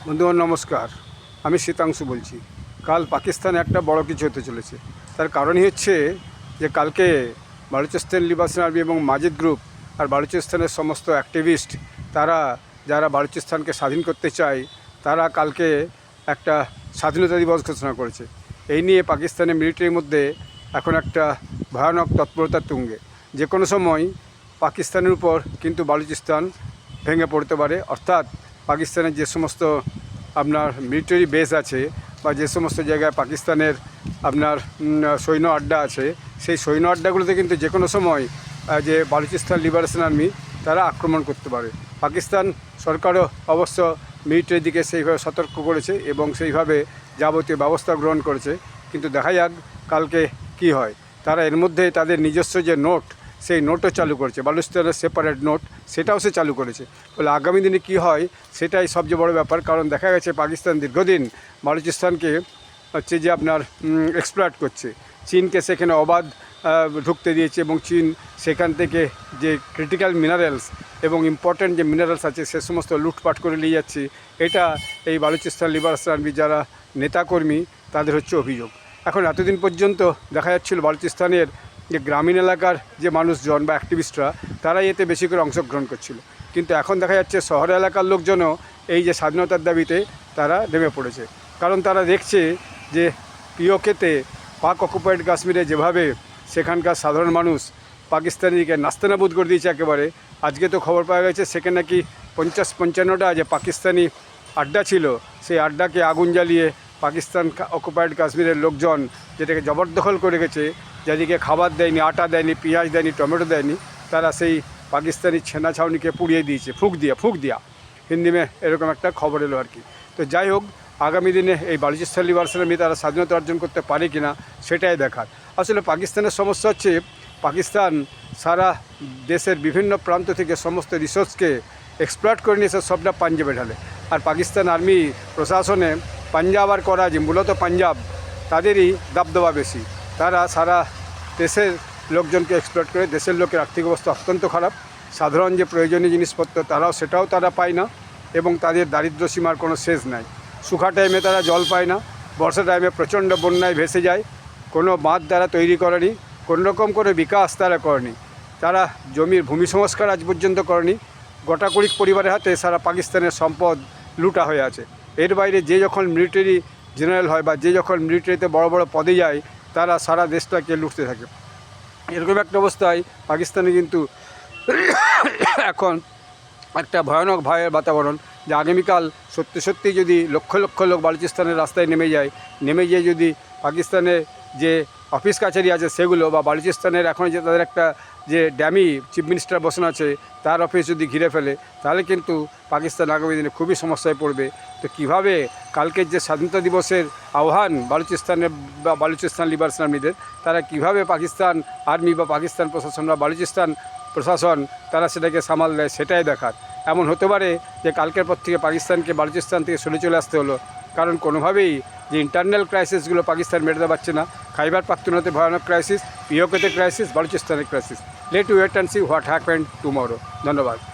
বন্ধুগণ নমস্কার, আমি শীতাংশু বলছি। কাল পাকিস্তানে একটা বড় কিছু হতে চলেছে। তার কারণই হচ্ছে যে কালকে বালুচিস্তান লিবারেশন আর্মি এবং মাজিদ গ্রুপ আর বালুচিস্তানের সমস্ত অ্যাক্টিভিস্ট তারা যারা বালুচিস্তানকে স্বাধীন করতে চায় তারা কালকে একটা স্বাধীনতা দিবস ঘোষণা করেছে। এই নিয়ে পাকিস্তানের মিলিটারির মধ্যে এখন একটা ভয়ানক তৎপরতা তুঙ্গে। যে কোনো সময় পাকিস্তানের উপর কিন্তু বালুচিস্তান ভেঙে পড়তে পারে। অর্থাৎ পাকিস্তানের যে সমস্ত আপনার মিলিটারি বেস আছে বা যে সমস্ত জায়গায় পাকিস্তানের আপনার সৈন্য আড্ডা আছে, সেই সৈন্য আড্ডাগুলোতে কিন্তু যে কোনো সময় যে বালুচিস্তান লিবারেশন আর্মি তারা আক্রমণ করতে পারে। পাকিস্তান সরকারও অবশ্য মিলিটারির দিকে সেইভাবে সতর্ক করেছে এবং সেইভাবে যাবতীয় ব্যবস্থা গ্রহণ করেছে। কিন্তু দেখা যাক কালকে কি হয়। তারা এর মধ্যে তাদের নিজস্ব যে নোট, সেই নোটও চালু করেছে, বালুচিস্তানের সেপারেট নোট, সেটাও সে চালু করেছে। ফলে আগামী দিনে কি হয় সেটাই সবচেয়ে বড় ব্যাপার। কারণ দেখা গেছে পাকিস্তান দীর্ঘদিন বালুচিস্তানকে হচ্ছে যে আপনার এক্সপ্লয়েট করছে। চীনকে সেখানে অবাধ ঢুকতে দিয়েছে এবং চীন সেখান থেকে যে ক্রিটিক্যাল মিনারেলস এবং ইম্পর্ট্যান্ট যে মিনারেলস আছে সে সমস্ত লুটপাট করে নিয়ে যাচ্ছে। এটা এই বালুচিস্তান লিবারেশন আর্মি যারা নেতাকর্মী তাদের হচ্ছে অভিযোগ। এখন এতদিন পর্যন্ত দেখা যাচ্ছিল বালুচিস্তানের যে গ্রামীণ এলাকার যে মানুষজন বা অ্যাক্টিভিস্টরা তারাই এতে বেশি করে অংশগ্রহণ করছিল। কিন্তু এখন দেখা যাচ্ছে শহর এলাকার লোকজনও এই যে স্বাধীনতার দাবিতে তারা নেমে পড়েছে। কারণ তারা দেখছে যে পিওকেতে পাক অকুপাইড কাশ্মীরে যেভাবে সেখানকার সাধারণ মানুষ পাকিস্তানিকে নাস্তানাবুদ করে দিয়েছে একেবারে। আজকে তো খবর পাওয়া গেছে সেখানে নাকি 50-55টা যে পাকিস্তানি আড্ডা ছিল, সেই আড্ডাকে আগুন জ্বালিয়ে পাকিস্তান অকুপাইড কাশ্মীরের লোকজন যেটাকে জবরদখল করে গেছে, যাদেরকে খাবার দেয়নি, আটা দেয়নি, পেঁয়াজ দেয়নি, টমেটো দেয়নি, তারা সেই পাকিস্তানি ছেনা ছাউনিকে পুড়িয়ে দিয়েছে, ফুঁক দিয়া হিন্দি মে এরকম একটা খবর এলো আর কি। তো যাই হোক, আগামী দিনে এই বালুচিস্তান লিবারেশন আর্মি তারা স্বাধীনতা অর্জন করতে পারে কিনা সেটাই দেখার। আসলে পাকিস্তানের সমস্যা হচ্ছে পাকিস্তান সারা দেশের বিভিন্ন প্রান্ত থেকে সমস্ত রিসোর্সকে এক্সপ্লয়েট করে নিয়েছে, সবটা পাঞ্জাবে ঢালে। আর পাকিস্তান আর্মি প্রশাসনে পাঞ্জাব আর করাচি, মূলত পাঞ্জাব তাদেরই দাবদাবা বেশি। তারা সারা দেশের লোকজনকে এক্সপ্লয়েট করে। দেশের লোকের আর্থিক অবস্থা অত্যন্ত খারাপ। সাধারণ যে প্রয়োজনীয় জিনিসপত্র সেটাও তারা পায় না এবং তাদের দারিদ্র সীমার কোনো শেষ নাই। শুখা টাইমে তারা জল পায় না, বর্ষা টাইমে প্রচণ্ড বন্যায় ভেসে যায়। কোনো বাঁধ তারা তৈরি করেনি, কোনো রকম করে বিকাশ তারা করেনি, তারা জমির ভূমি সংস্কার আজ পর্যন্ত করেনি। গোটাকুড়ি পরিবারের হাতে সারা পাকিস্তানের সম্পদ লুটা হয়ে আছে। এর বাইরে যে যখন মিলিটারি জেনারেল হয় বা যে যখন মিলিটারিতে বড় বড় পদে যায় তারা সারা দেশটাকে লুটতে থাকে। এরকম একটা অবস্থায় পাকিস্তানে কিন্তু এখন একটা ভয়ানক ভয়ের বাতাবরণ যে আগামীকাল সত্যি যদি লক্ষ লক্ষ লোক বালুচিস্তানের রাস্তায় নেমে গিয়ে যদি পাকিস্তানের যে অফিস কাছারি আছে সেগুলো বা বালুচিস্তানের এখন যে তাদের একটা যে ড্যামি চিফ মিনিস্টার বসানো আছে তার অফিস যদি ঘিরে ফেলে, তাহলে কিন্তু পাকিস্তান আগামী দিনে খুবই সমস্যায় পড়বে। তো কীভাবে কালকের যে স্বাধীনতা দিবসের আহ্বান বালুচিস্তানের বা বালুচিস্তান লিবারেশন আর্মিদের, তারা কীভাবে পাকিস্তান আর্মি বা পাকিস্তান প্রশাসন বা বালুচিস্তান প্রশাসন তারা সেটাকে সামাল দেয় সেটাই দেখার। এমন হতে পারে যে কালকের পর থেকে পাকিস্তানকে বালুচিস্তান থেকে সরে চলে আসতে হলো, কারণ কোনোভাবেই যে ইন্টারনাল ক্রাইসিসগুলো পাকিস্তান মেটাতে পারছে না। খাইবার পাখতুনখোয়াতে ভয়ানক ক্রাইসিস, পিওকেতে ক্রাইসিস, বালুচিস্তানের crisis. Let wait and see what happened tomorrow. ধন্যবাদ।